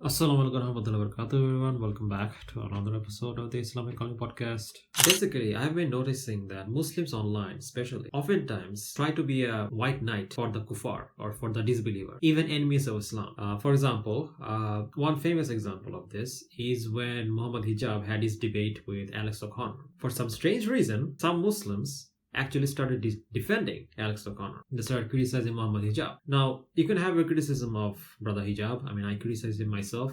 Assalamu alaikum warahmatullahi wabarakatuh, everyone. Welcome back to another episode of the Islamic podcast. Basically, I've been noticing that Muslims online, especially, oftentimes try to be a white knight for the kuffar or for the disbeliever, even enemies of Islam. For example, one famous example of this is when Muhammad Hijab had his debate with Alex O'Connor. For some strange reason, some Muslims actually started defending Alex O'Connor. They started criticizing Muhammad Hijab. Now, you can have a criticism of Brother Hijab. I mean, I criticize him myself.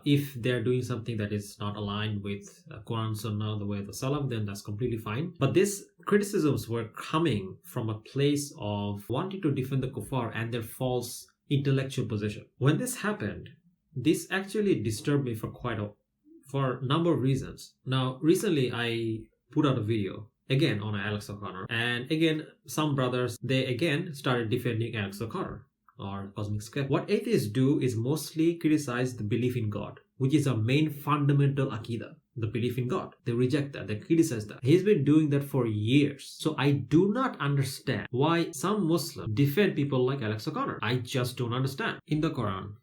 If they're doing something that is not aligned with Quran, Sunnah, the way of the Salam, then that's completely fine. But these criticisms were coming from a place of wanting to defend the kuffar and their false intellectual position. When this happened, this actually disturbed me for a number of reasons. Now, recently I put out a video again on Alex O'Connor, and again some brothers, they again started defending Alex O'Connor or Cosmic Skeptic. What atheists do is mostly criticize the belief in God, which is a main fundamental akida, the belief in God. They reject that, they criticize that. He's been doing that for years. So I do not understand why some Muslims defend people like Alex O'Connor. I just don't understand. In the Quran,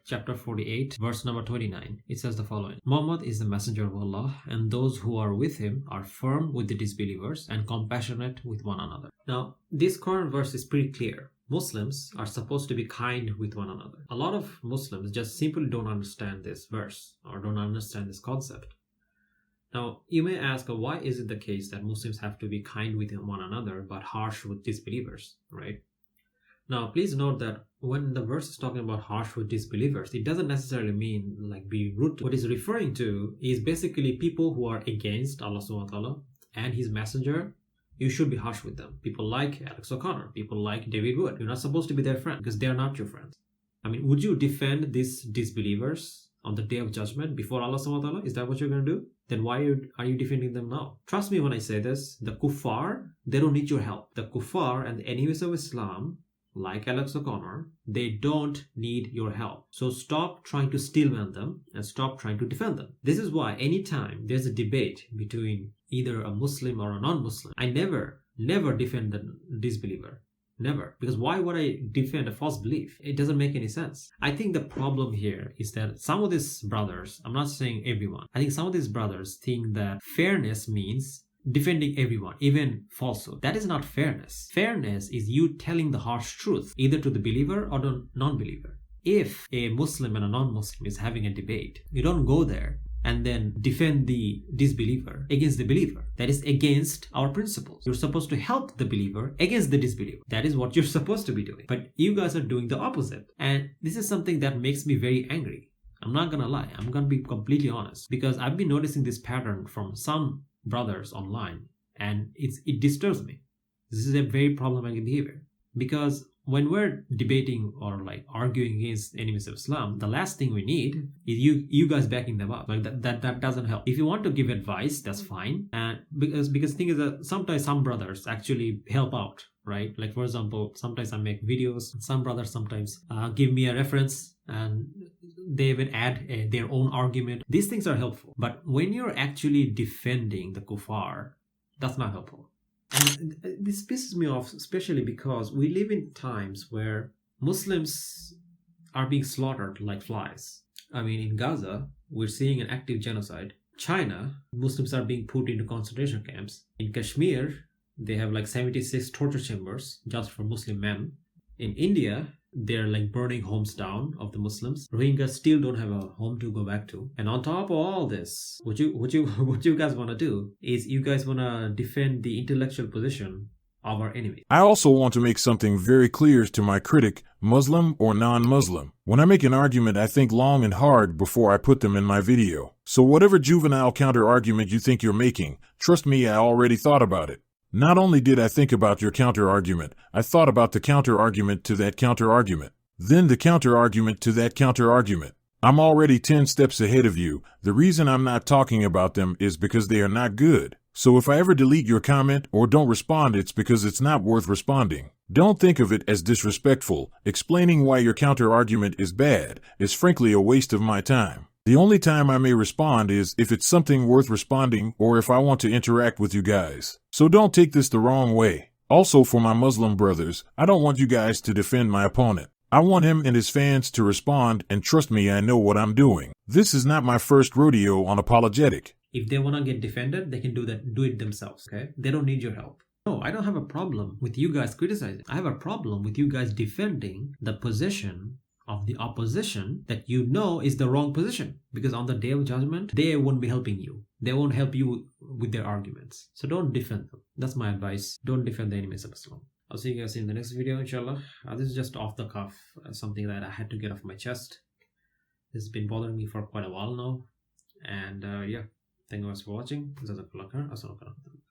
chapter 48, verse number 29, it says the following: Muhammad is the messenger of Allah, and those who are with him are firm with the disbelievers and compassionate with one another. Now, this Quran verse is pretty clear. Muslims are supposed to be kind with one another. A lot of Muslims just simply don't understand this verse or don't understand this concept. Now, you may ask, why is it the case that Muslims have to be kind with one another but harsh with disbelievers, right? Now, please note that when the verse is talking about harsh with disbelievers, it doesn't necessarily mean like being rude. What it's referring to is basically people who are against Allah subhanahu wa ta'ala and his messenger. You should be harsh with them. People like Alex O'Connor, people like David Wood. You're not supposed to be their friend because they're not your friends. I mean, would you defend these disbelievers on the day of judgment before Allah subhanahu wa ta'ala? Is that what you're going to do? Then why are you defending them now? Trust me when I say this, the kuffar, they don't need your help. The kuffar and the enemies of Islam, like Alex O'Connor, they don't need your help. So stop trying to steelman them and stop trying to defend them. This is why anytime there's a debate between either a Muslim or a non-Muslim, I never defend the disbeliever. Never. Because why would I defend a false belief? It doesn't make any sense. I think the problem here is that some of these brothers, I'm not saying everyone, I think some of these brothers think that fairness means defending everyone, even falsehood. That is not fairness. Fairness is you telling the harsh truth, either to the believer or the non-believer. If a Muslim and a non-Muslim is having a debate, you don't go there and then defend the disbeliever against the believer. That is against our principles. You're supposed to help the believer against the disbeliever. That is what you're supposed to be doing. But you guys are doing the opposite. And this is something that makes me very angry. I'm not gonna lie. I'm gonna be completely honest. Because I've been noticing this pattern from some brothers online, and it disturbs me. This is a very problematic behavior, because when we're debating or like arguing against enemies of Islam, the last thing we need is you guys backing them up. Like that doesn't help. If you want to give advice, that's fine, and because the thing is that sometimes some brothers actually help out, right? Like, for example, sometimes I make videos, some brothers sometimes give me a reference and they even add their own argument. These things are helpful. But when you're actually defending the kuffar, that's not helpful. And this pisses me off, especially because we live in times where Muslims are being slaughtered like flies. I mean, in Gaza, we're seeing an active genocide. China, Muslims are being put into concentration camps. In Kashmir, they have like 76 torture chambers just for Muslim men. In India, they're like burning homes down of the Muslims. Rohingyas still don't have a home to go back to. And on top of all this, what you guys want to do is you guys want to defend the intellectual position of our enemy. I also want to make something very clear to my critic, Muslim or non-Muslim. When I make an argument, I think long and hard before I put them in my video. So whatever juvenile counter-argument you think you're making, trust me, I already thought about it. Not only did I think about your counter-argument, I thought about the counter-argument to that counter-argument. Then the counter-argument to that counter-argument. I'm already 10 steps ahead of you. The reason I'm not talking about them is because they are not good. So if I ever delete your comment or don't respond, it's because it's not worth responding. Don't think of it as disrespectful. Explaining why your counter-argument is bad is frankly a waste of my time. The only time I may respond is if it's something worth responding or if I want to interact with you guys. So don't take this the wrong way. Also, for my Muslim brothers, I don't want you guys to defend my opponent. I want him and his fans to respond, and trust me, I know what I'm doing. This is not my first rodeo on apologetic. If they want to get defended, they can do it themselves, okay? They don't need your help. No, I don't have a problem with you guys criticizing. I have a problem with you guys defending the position of the opposition that you know is the wrong position. Because on the day of judgment, they won't be helping you. They won't help you with their arguments. So don't defend them. That's my advice. Don't defend the enemies of Islam. I'll see you guys in the next video, inshallah. This is just off the cuff, something that I had to get off my chest. This has been bothering me for quite a while now. And yeah, thank you guys for watching. Jazakallah khair. Assalamu alaikum.